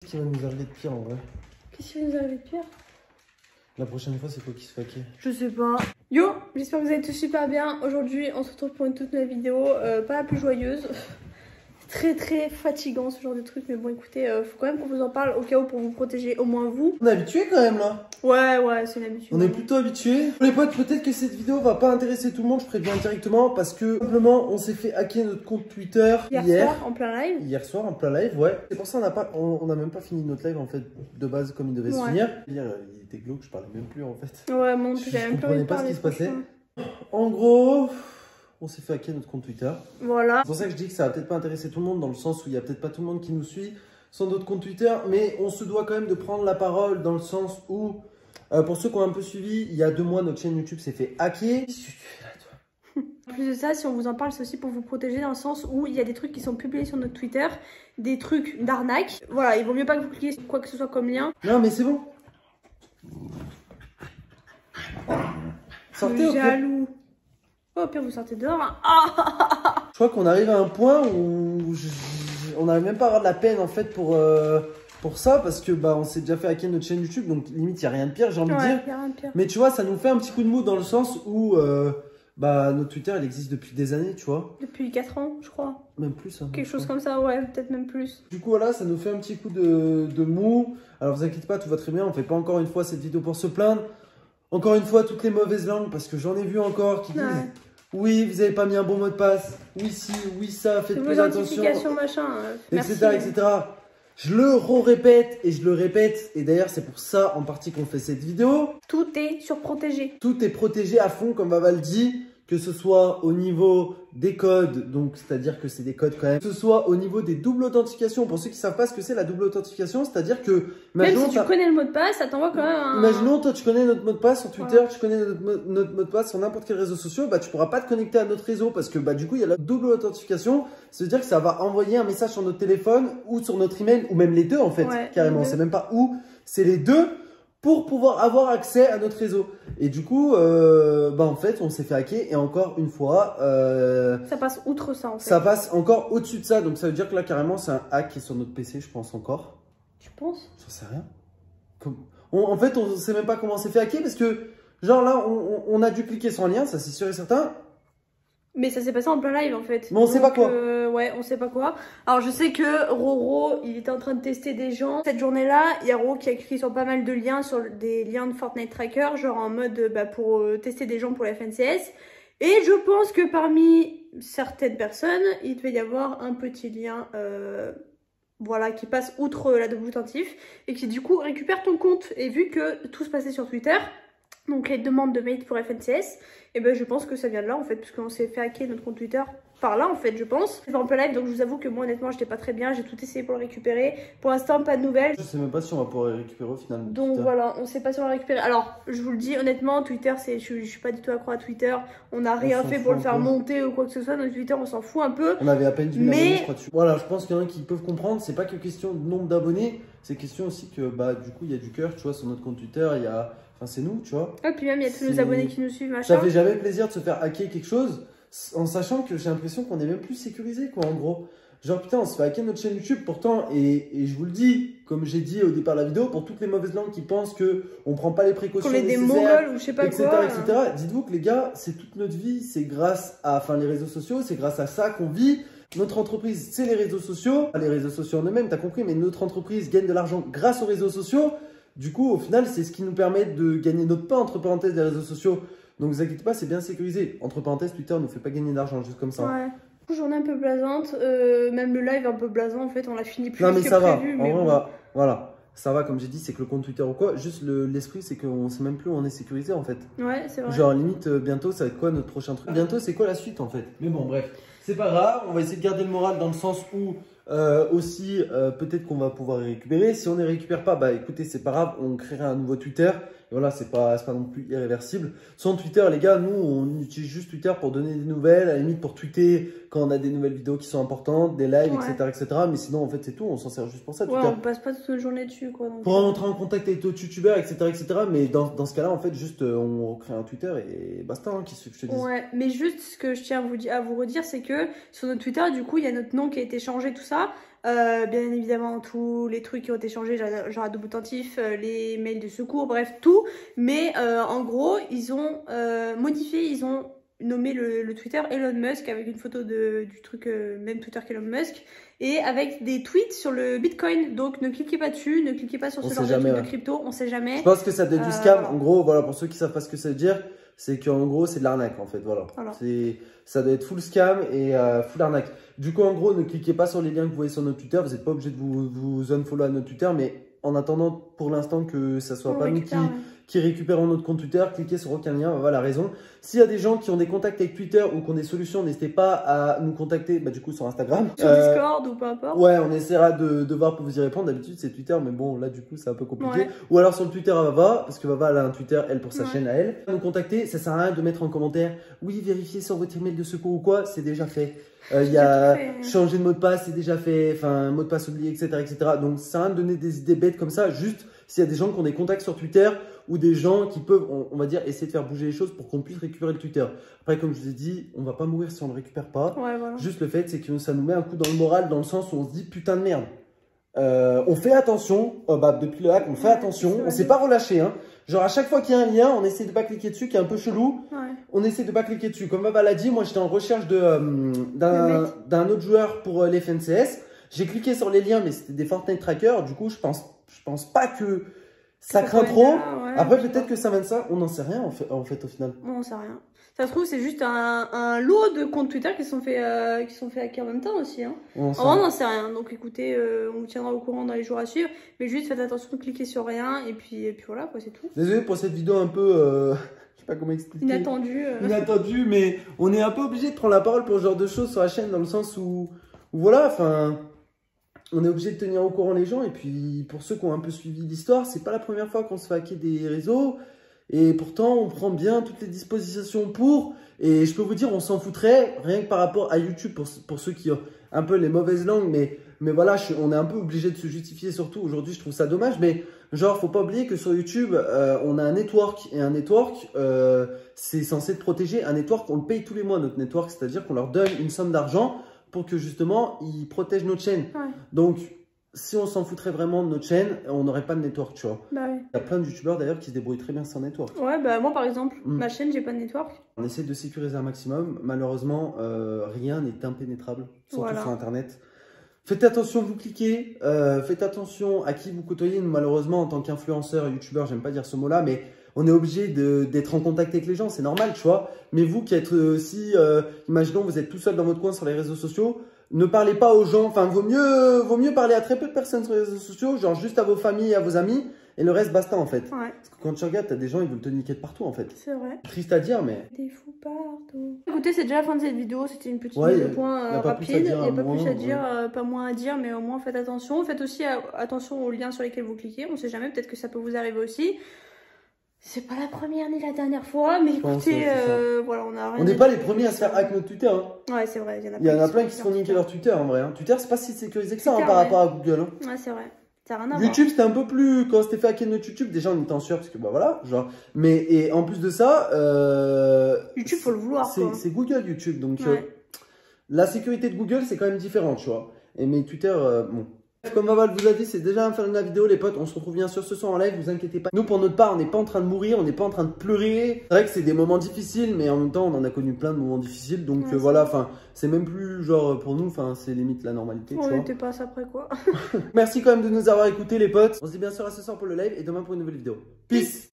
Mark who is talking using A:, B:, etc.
A: Qu'est-ce qui va nous arriver de pire en vrai?
B: Qu'est-ce qui va nous arriver de pire?
A: La prochaine fois, c'est quoi qui se fait hacker?
B: Je sais pas. Yo, j'espère que vous allez tous super bien. Aujourd'hui, on se retrouve pour une toute nouvelle vidéo, pas la plus joyeuse. Très fatigant ce genre de truc, mais bon écoutez, faut quand même qu'on vous en parle au cas où pour vous protéger, au moins vous.
A: On est habitué quand même là.
B: Ouais, c'est une habitude.
A: On est plutôt habitué. Les potes, peut-être que cette vidéo va pas intéresser tout le monde, je préviens directement, parce que simplement on s'est fait hacker notre compte Twitter
B: hier soir en plein live.
A: Hier soir en plein live, ouais. C'est pour ça on a même pas fini notre live en fait de base comme il devait se finir. Hier il était glauque, je parlais même plus en fait.
B: Ouais, mon Dieu,
A: j'avais même plus envie de parler. Je comprenais pas ce qui se passait. En gros, on s'est fait hacker notre compte Twitter. Voilà. C'est pour ça que je dis que ça va peut-être pas intéresser tout le monde, dans le sens où il y a peut-être pas tout le monde qui nous suit sur notre compte Twitter, mais on se doit quand même de prendre la parole dans le sens où, pour ceux qui ont un peu suivi, il y a 2 mois, notre chaîne YouTube s'est fait hacker. Qu'est-ce que tu fais là, toi?
B: En plus de ça, si on vous en parle, c'est aussi pour vous protéger dans le sens où il y a des trucs qui sont publiés sur notre Twitter, des trucs d'arnaque. Voilà, il vaut mieux pas que vous cliquiez sur quoi que ce soit comme lien.
A: Non, mais c'est bon. Sortez au pire.
B: Jaloux. Oh, au pire, vous sortez dehors. Hein. Ah
A: je crois qu'on arrive à un point où on n'arrive même pas à avoir de la peine en fait pour ça, parce que bah on s'est déjà fait hacker notre chaîne YouTube, donc limite il n'y a rien de pire, j'ai envie de dire.
B: Y a rien de pire.
A: Mais tu vois, ça nous fait un petit coup de mou dans le sens où bah notre Twitter il existe depuis des années, tu vois.
B: Depuis 4 ans, je crois.
A: Même plus. Hein,
B: quelque chose comme ça, ouais, peut-être même plus.
A: Du coup, voilà, ça nous fait un petit coup de mou. Alors, vous inquiétez pas, tout va très bien. On fait pas encore une fois cette vidéo pour se plaindre. Encore une fois, toutes les mauvaises langues, parce que j'en ai vu encore qui disent oui, vous avez pas mis un bon mot de passe. Oui, si, oui, ça, faites plus attention.
B: Machin,
A: etc., etc. Je le répète et je le répète. Et d'ailleurs, c'est pour ça en partie qu'on fait cette vidéo.
B: Tout est surprotégé.
A: Tout est protégé à fond, comme Baval dit. Que ce soit au niveau des codes, donc c'est-à-dire que c'est des codes quand même, que ce soit au niveau des doubles authentifications. Pour ceux qui ne savent pas ce que c'est la double authentification, c'est-à-dire que...
B: Même si tu connais le mot de passe, ça t'envoie quand même un...
A: Imaginons, toi tu connais notre mot de passe sur Twitter, tu connais notre mot de passe sur n'importe quel réseau social, bah tu pourras pas te connecter à notre réseau parce que bah du coup il y a la double authentification, c'est-à-dire que ça va envoyer un message sur notre téléphone ou sur notre email, ou même les deux en fait, carrément, c'est même pas où, c'est les deux, pour pouvoir avoir accès à notre réseau. Et du coup, bah en fait, on s'est fait hacker et encore une fois...
B: ça passe outre ça en fait.
A: Ça passe encore au-dessus de ça, donc ça veut dire que là, carrément, c'est un hack qui est sur notre PC, je pense encore.
B: Tu penses?
A: J'en sais rien. En fait, on sait même pas comment on s'est fait hacker parce que, genre là, on a dû cliquer sur un lien, ça c'est sûr et certain.
B: Mais ça s'est passé en plein live en fait.
A: Mais on sait pas quoi.
B: Ouais, on sait pas quoi. Alors je sais que Roro, il était en train de tester des gens. Cette journée-là, il y a Roro qui a cliqué sur pas mal de liens, sur des liens de Fortnite Tracker, genre en mode pour tester des gens pour la FNCS. Et je pense que parmi certaines personnes, il devait y avoir un petit lien voilà, qui passe outre la double authentif et qui du coup récupère ton compte. Et vu que tout se passait sur Twitter, donc les demandes de mail pour FNCS, et ben je pense que ça vient de là en fait, parce qu'on s'est fait hacker notre compte Twitter par là en fait, je pense. C'est pas un peu live, donc je vous avoue que moi honnêtement j'étais pas très bien, j'ai tout essayé pour le récupérer. Pour l'instant pas de nouvelles.
A: Je sais même pas si on va pouvoir le récupérer au final.
B: Donc Twitter. Voilà, on sait pas si on va le récupérer. Alors je vous le dis honnêtement, Twitter, je suis pas du tout accro à Twitter. On n'a rien fait pour le faire monter ou quoi que ce soit. Notre Twitter on s'en fout un peu.
A: On avait à peine 10 000 abonnés je crois dessus. Voilà, je pense qu'il y en a qui peuvent comprendre, c'est pas que question de nombre d'abonnés, c'est question aussi que bah du coup il y a du cœur, tu vois, sur notre compte Twitter, il y a... Enfin, c'est nous, tu vois.
B: Et puis même, il y a tous nos abonnés qui nous suivent, machin.
A: Ça fait jamais plaisir de se faire hacker quelque chose en sachant que j'ai l'impression qu'on est même plus sécurisé, quoi, en gros. Genre, putain, on se fait hacker notre chaîne YouTube, pourtant, et je vous le dis, comme j'ai dit au départ de la vidéo, pour toutes les mauvaises langues qui pensent qu'on prend pas les précautions nécessaires,
B: des mongols ou je sais pas
A: etc.,
B: quoi.
A: etc. Dites-vous que les gars, c'est toute notre vie, c'est grâce à les réseaux sociaux, c'est grâce à ça qu'on vit. Notre entreprise, c'est les réseaux sociaux. Les réseaux sociaux en eux-mêmes, t'as compris, mais notre entreprise gagne de l'argent grâce aux réseaux sociaux. Du coup, au final, c'est ce qui nous permet de gagner notre pain, entre parenthèses, des réseaux sociaux. Donc, vous inquiétez pas, c'est bien sécurisé. Entre parenthèses, Twitter ne fait pas gagner d'argent, juste comme ça.
B: Ouais. Journée un peu blasante, même le live un peu blasant, en fait, on l'a fini plus
A: vite que prévu.
B: Va. Mais
A: en vrai, voilà. Ça va, comme j'ai dit, c'est que le compte Twitter ou quoi, juste l'esprit, c'est qu'on sait même plus où on est sécurisé, en fait.
B: Ouais, c'est vrai.
A: Genre, limite, bientôt, ça va être quoi notre prochain truc? Bientôt, c'est quoi la suite, en fait? Mais bon, bref, c'est pas grave. On va essayer de garder le moral dans le sens où... aussi, peut-être qu'on va pouvoir les récupérer. Si on ne les récupère pas, bah écoutez, c'est pas grave, on créera un nouveau Twitter. Et voilà, c'est pas non plus irréversible. Sans Twitter, les gars, nous, on utilise juste Twitter pour donner des nouvelles, à la limite pour tweeter quand on a des nouvelles vidéos qui sont importantes, des lives, etc. Mais sinon, en fait, c'est tout. On s'en sert juste pour ça, Twitter.
B: On passe pas toute la journée dessus, quoi. Donc...
A: Pour entrer en contact avec d'autres youtubeurs, etc. Mais dans ce cas-là, en fait, juste, on crée un Twitter et basta, hein, qu'est-ce que je te dis.
B: Ouais, mais juste ce que je tiens à vous redire, c'est que sur notre Twitter, du coup, il y a notre nom qui a été changé, tout ça. Bien évidemment, tous les trucs qui ont été changés, genre à double tentif, les mails de secours, bref, tout. Mais en gros, ils ont modifié, ils ont nommé le Twitter Elon Musk avec une photo du truc, même Twitter qu'Elon Musk, et avec des tweets sur le Bitcoin. Donc ne cliquez pas dessus, ne cliquez pas sur ce genre de truc de crypto, on sait jamais.
A: Je pense que ça doit être du scam. En gros, voilà, pour ceux qui savent pas ce que ça veut dire, c'est qu'en gros, c'est de l'arnaque en fait. Voilà. Ça doit être full scam et full arnaque. Du coup, en gros, ne cliquez pas sur les liens que vous voyez sur notre Twitter. Vous n'êtes pas obligé de vous unfollow à notre Twitter, mais en attendant pour l'instant que ça soit pas nous qui récupérons notre compte Twitter, cliquez sur aucun lien, voilà la raison. S'il y a des gens qui ont des contacts avec Twitter ou qui ont des solutions, n'hésitez pas à nous contacter du coup sur Instagram.
B: Sur Discord ou peu importe.
A: Ouais, on essaiera de voir pour vous y répondre. D'habitude c'est Twitter, mais bon là du coup c'est un peu compliqué. Ou alors sur le Twitter à Vava, parce que Vava elle a un Twitter elle pour sa chaîne à elle. Nous contacter, ça sert à rien de mettre en commentaire, oui vérifiez sur votre email de secours ou quoi, c'est déjà fait. Il y a changer de mot de passe, c'est déjà fait, enfin mot de passe oublié, etc. Donc ça sert à rien de donner des idées bêtes comme ça, juste s'il y a des gens qui ont des contacts sur Twitter ou des gens qui peuvent, on va dire, essayer de faire bouger les choses pour qu'on puisse récupérer le Twitter. Après, comme je vous ai dit, on va pas mourir si on ne le récupère pas. Juste le fait, c'est que ça nous met un coup dans le moral, dans le sens où on se dit putain de merde. On fait attention, depuis le hack, on fait attention, on s'est pas relâché. Hein. Genre à chaque fois qu'il y a un lien, on essaie de pas cliquer dessus, qui est un peu chelou. On essaie de pas cliquer dessus. Comme Baba l'a dit, moi j'étais en recherche d'un autre joueur pour les FNCS. J'ai cliqué sur les liens, mais c'était des Fortnite trackers. Du coup, je pense pas que ça craint trop. Après, peut-être que ça mène ça. On n'en sait rien en fait au final.
B: On n'en sait rien. Ça se trouve, c'est juste un lot de comptes Twitter qui sont faits hacker en même temps aussi. Hein. On n'en sait rien. Donc écoutez, on vous tiendra au courant dans les jours à suivre. Mais juste faites attention, cliquez sur rien. Et puis voilà, quoi, c'est tout.
A: Désolé pour cette vidéo un peu. Je sais pas comment expliquer. Inattendu, mais on est un peu obligé de prendre la parole pour ce genre de choses sur la chaîne, dans le sens où voilà, enfin. On est obligé de tenir au courant les gens. Et puis, pour ceux qui ont un peu suivi l'histoire, c'est pas la première fois qu'on se fait hacker des réseaux. Et pourtant, on prend bien toutes les dispositions pour. Et je peux vous dire, on s'en foutrait, rien que par rapport à YouTube, pour ceux qui ont un peu les mauvaises langues. Mais voilà, on est un peu obligé de se justifier, surtout aujourd'hui, je trouve ça dommage. Mais genre, faut pas oublier que sur YouTube, on a un network. Et un network, c'est censé te protéger. Un network, on le paye tous les mois, notre network. C'est-à-dire qu'on leur donne une somme d'argent pour que justement, ils protègent notre chaîne. Donc, si on s'en foutrait vraiment de notre chaîne, on n'aurait pas de network, tu vois. Il y a plein de youtubeurs d'ailleurs qui se débrouillent très bien sans network. Ouais, moi par exemple, ma chaîne, j'ai pas de network. On essaie de sécuriser un maximum. Malheureusement, rien n'est impénétrable, surtout sur Internet. Faites attention, vous cliquez. Faites attention à qui vous côtoyez. Malheureusement, en tant qu'influenceur, youtubeur, j'aime pas dire ce mot-là, mais on est obligé d'être en contact avec les gens, c'est normal, tu vois. Mais vous qui êtes aussi, imaginons, vous êtes tout seul dans votre coin sur les réseaux sociaux, ne parlez pas aux gens, enfin, vaut mieux parler à très peu de personnes sur les réseaux sociaux, genre juste à vos familles, à vos amis, et le reste, basta, en fait. Parce que quand tu regardes, t'as des gens, ils veulent te niquer de partout, en fait. C'est vrai. Triste à dire, mais... Des fous partout. Écoutez, c'est déjà la fin de cette vidéo, c'était une petite mise au point rapide, il n'y a pas plus à dire, pas moins à dire, mais au moins faites attention. Faites aussi attention aux liens sur lesquels vous cliquez, on sait jamais, peut-être que ça peut vous arriver aussi. C'est pas la première ni la dernière fois, mais écoutez, voilà, on n'est pas les premiers à se faire hack notre Twitter. Hein. Ouais, c'est vrai, il y en a plein qui se font niquer leur Twitter en vrai. Hein. Twitter, c'est pas si sécurisé que ça par rapport à Google. Hein. Ouais, c'est vrai. Ça n'a rien à voir. YouTube, c'était un peu plus. Quand c'était fait hacker notre YouTube, déjà on était en sueur parce que bah voilà, genre. Mais et en plus de ça, YouTube, faut le vouloir. C'est Google, YouTube. Donc la sécurité de Google, c'est quand même différent, tu vois. Mais Twitter, bon. Comme Maval vous a dit, c'est déjà la fin de la vidéo les potes, on se retrouve bien sûr ce soir en live, vous inquiétez pas. Nous pour notre part, on n'est pas en train de mourir, on n'est pas en train de pleurer. C'est vrai que c'est des moments difficiles, mais en même temps on en a connu plein de moments difficiles. Donc voilà, enfin c'est même plus genre pour nous, enfin c'est limite la normalité. On n'était pas après quoi. Merci quand même de nous avoir écoutés les potes. On se dit bien sûr à ce soir pour le live et demain pour une nouvelle vidéo. Peace.